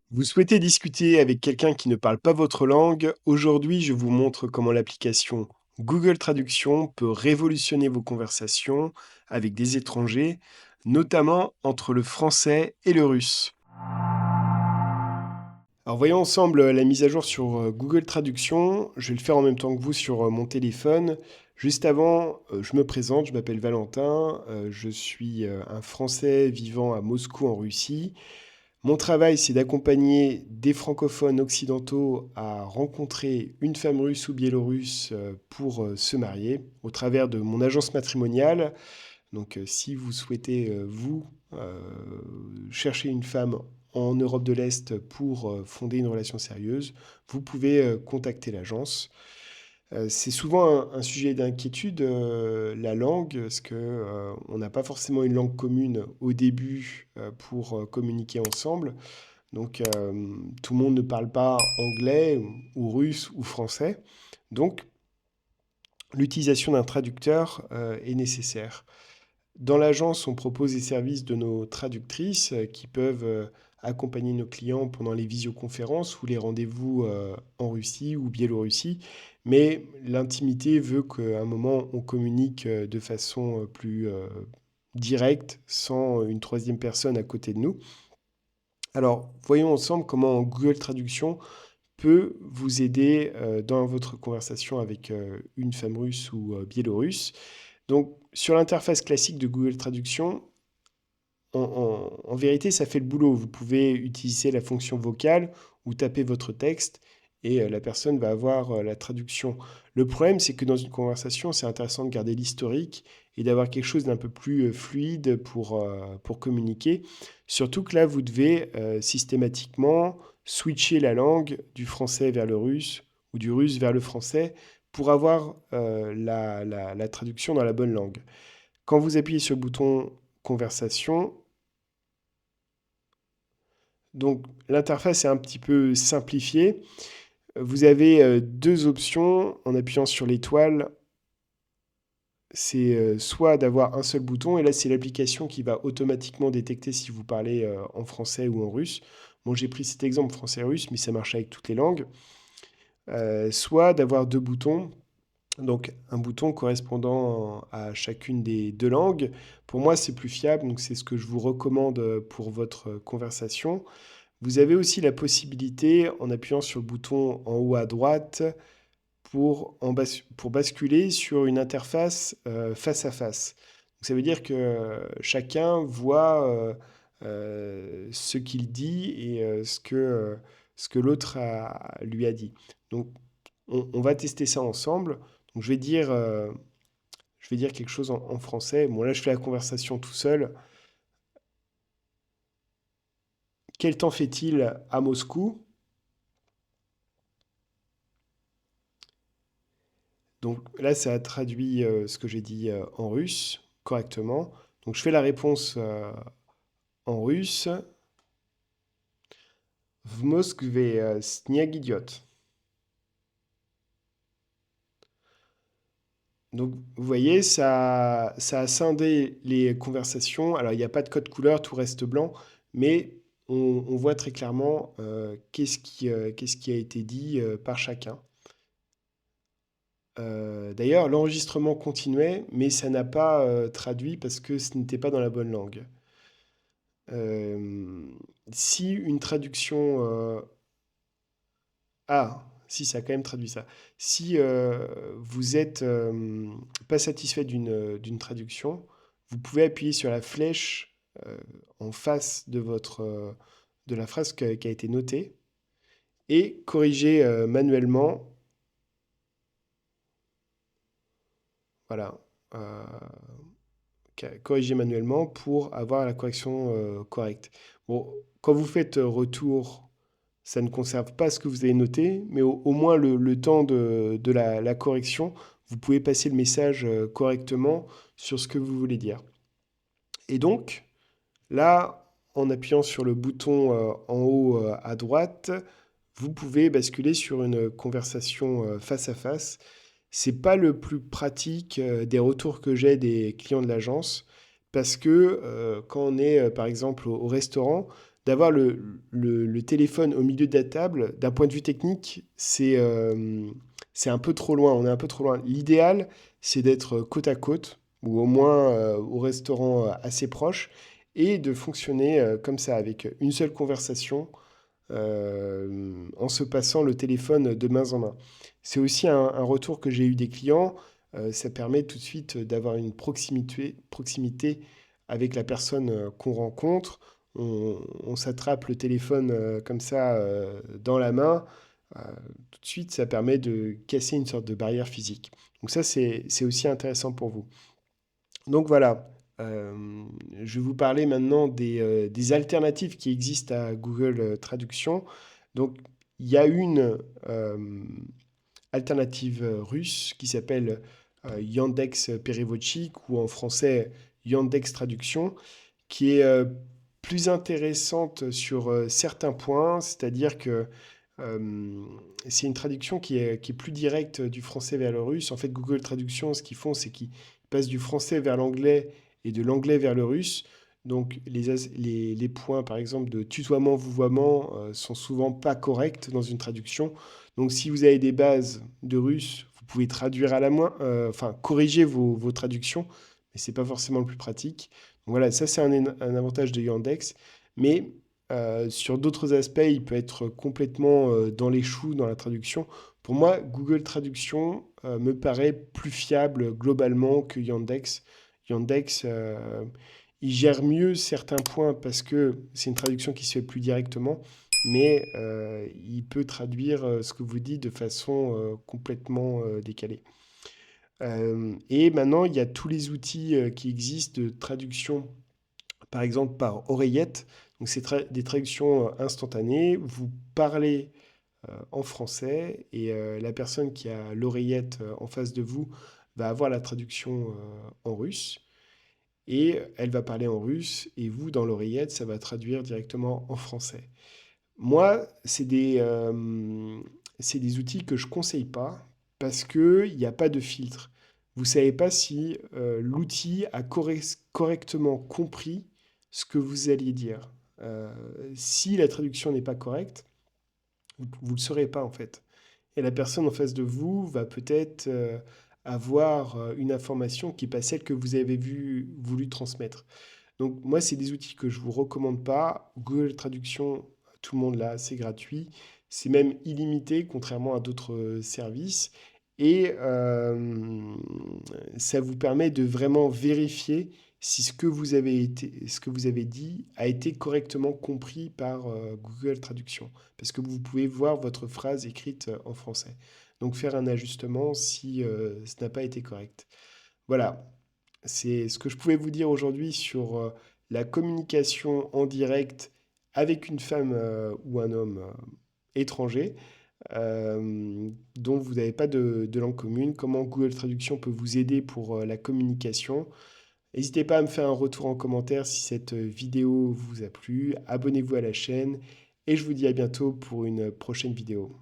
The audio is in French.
Vous souhaitez discuter avec quelqu'un qui ne parle pas votre langue? Aujourd'hui, je vous montre comment l'application Google Traduction peut révolutionner vos conversations avec des étrangers, notamment entre le français et le russe. Alors voyons ensemble la mise à jour sur Google Traduction. Je vais le faire en même temps que vous sur mon téléphone. Juste avant, je me présente, je m'appelle Valentin, je suis un Français vivant à Moscou en Russie. Mon travail, c'est d'accompagner des francophones occidentaux à rencontrer une femme russe ou biélorusse pour se marier au travers de mon agence matrimoniale. Donc, si vous souhaitez, euh, chercher une femme en Europe de l'Est pour fonder une relation sérieuse, vous pouvez contacter l'agence. C'est souvent un sujet d'inquiétude, la langue, parce que on n'a pas forcément une langue commune au début pour communiquer ensemble. Donc, tout le monde ne parle pas anglais ou russe ou français. Donc, l'utilisation d'un traducteur est nécessaire. Dans l'agence, on propose des services de nos traductrices qui peuvent accompagner nos clients pendant les visioconférences ou les rendez-vous en Russie ou Biélorussie. Mais l'intimité veut qu'à un moment, on communique de façon plus directe, sans une troisième personne à côté de nous. Alors, voyons ensemble comment Google Traduction peut vous aider dans votre conversation avec une femme russe ou biélorusse. Donc, sur l'interface classique de Google Traduction, en vérité, ça fait le boulot. Vous pouvez utiliser la fonction vocale ou taper votre texte et la personne va avoir la traduction. Le problème, c'est que dans une conversation, c'est intéressant de garder l'historique et d'avoir quelque chose d'un peu plus fluide pour communiquer. Surtout que là, vous devez systématiquement switcher la langue du français vers le russe ou du russe vers le français pour avoir la traduction dans la bonne langue. Quand vous appuyez sur le bouton conversation, donc l'interface est un petit peu simplifiée. Vous avez deux options en appuyant sur l'étoile. C'est soit d'avoir un seul bouton, et là c'est l'application qui va automatiquement détecter si vous parlez en français ou en russe. Bon, j'ai pris cet exemple français-russe, mais ça marche avec toutes les langues. Soit d'avoir deux boutons, donc un bouton correspondant à chacune des deux langues. Pour moi, c'est plus fiable, donc c'est ce que je vous recommande pour votre conversation. Vous avez aussi la possibilité, en appuyant sur le bouton en haut à droite, pour basculer sur une interface face à face. Donc, ça veut dire que chacun voit ce qu'il dit et ce que l'autre lui a dit. Donc, on va tester ça ensemble. Donc, je vais dire quelque chose en français. Bon, là, je fais la conversation tout seul. Quel temps fait-il à Moscou? Donc là, ça a traduit ce que j'ai dit en russe correctement. Donc je fais la réponse en russe. В Москве снег идет. Donc vous voyez, ça a scindé les conversations. Alors il n'y a pas de code couleur, tout reste blanc, mais on voit très clairement qu'est-ce qui a été dit par chacun. D'ailleurs, l'enregistrement continuait, mais ça n'a pas traduit parce que ce n'était pas dans la bonne langue. Euh, Si une traduction... si, ça a quand même traduit ça. Si vous êtes pas satisfait d'une traduction, vous pouvez appuyer sur la flèche en face de la phrase qui a été notée et corriger manuellement. Voilà. euh, Corriger manuellement pour avoir la correction correcte. Bon, quand vous faites retour, ça ne conserve pas ce que vous avez noté, mais au moins le temps de la correction, vous pouvez passer le message correctement sur ce que vous voulez dire. Et donc, là, en appuyant sur le bouton en haut à droite, vous pouvez basculer sur une conversation face à face. C'est pas le plus pratique des retours que j'ai des clients de l'agence parce que quand on est par exemple au restaurant, d'avoir le téléphone au milieu de la table, d'un point de vue technique, c'est un peu trop loin. On est un peu trop loin. L'idéal, c'est d'être côte à côte, ou au moins au restaurant assez proche, et de fonctionner comme ça, avec une seule conversation, en se passant le téléphone de main en main. C'est aussi un retour que j'ai eu des clients. Ça permet tout de suite d'avoir une proximité avec la personne qu'on rencontre. On s'attrape le téléphone comme ça dans la main. Euh, Tout de suite, ça permet de casser une sorte de barrière physique. Donc ça, c'est aussi intéressant pour vous. Donc voilà, je vais vous parler maintenant des alternatives qui existent à Google Traduction. Donc il y a une alternative russe qui s'appelle Yandex Переводчик ou en français Yandex Traduction, qui est plus intéressante sur certains points, c'est-à-dire que euh, c'est une traduction qui est plus directe du français vers le russe. En fait, Google Traduction, ce qu'ils font, c'est qu'ils passent du français vers l'anglais et de l'anglais vers le russe. Donc, les points, par exemple, de tutoiement, vouvoiement, sont souvent pas corrects dans une traduction. Donc, si vous avez des bases de russe, vous pouvez traduire à la main, enfin, corriger vos traductions, mais c'est pas forcément le plus pratique. Donc, voilà, ça, c'est un avantage de Yandex. Mais sur d'autres aspects, il peut être complètement dans les choux dans la traduction. Pour moi, Google Traduction me paraît plus fiable globalement que Yandex. Yandex, il gère mieux certains points parce que c'est une traduction qui se fait plus directement, mais il peut traduire ce que vous dites de façon complètement décalée. Et maintenant, il y a tous les outils qui existent de traduction, par exemple par oreillette. Donc, c'est des traductions instantanées. Vous parlez en français et la personne qui a l'oreillette en face de vous va avoir la traduction en russe. Et elle va parler en russe et vous, dans l'oreillette, ça va traduire directement en français. Moi, c'est des outils que je ne conseille pas parce qu'il n'y a pas de filtre. Vous ne savez pas si l'outil a correctement compris ce que vous alliez dire. Si la traduction n'est pas correcte, vous ne le saurez pas en fait. Et la personne en face de vous va peut-être avoir une information qui n'est pas celle que vous avez voulu transmettre. Donc moi, c'est des outils que je ne vous recommande pas. Google Traduction, tout le monde l'a, c'est gratuit. C'est même illimité, contrairement à d'autres services. Et ça vous permet de vraiment vérifier si ce que vous avez dit a été correctement compris par Google Traduction. Parce que vous pouvez voir votre phrase écrite en français. Donc faire un ajustement si ce n'a pas été correct. Voilà, c'est ce que je pouvais vous dire aujourd'hui sur la communication en direct avec une femme ou un homme étranger dont vous n'avez pas de langue commune, comment Google Traduction peut vous aider pour la communication. N'hésitez pas à me faire un retour en commentaire si cette vidéo vous a plu, abonnez-vous à la chaîne et je vous dis à bientôt pour une prochaine vidéo.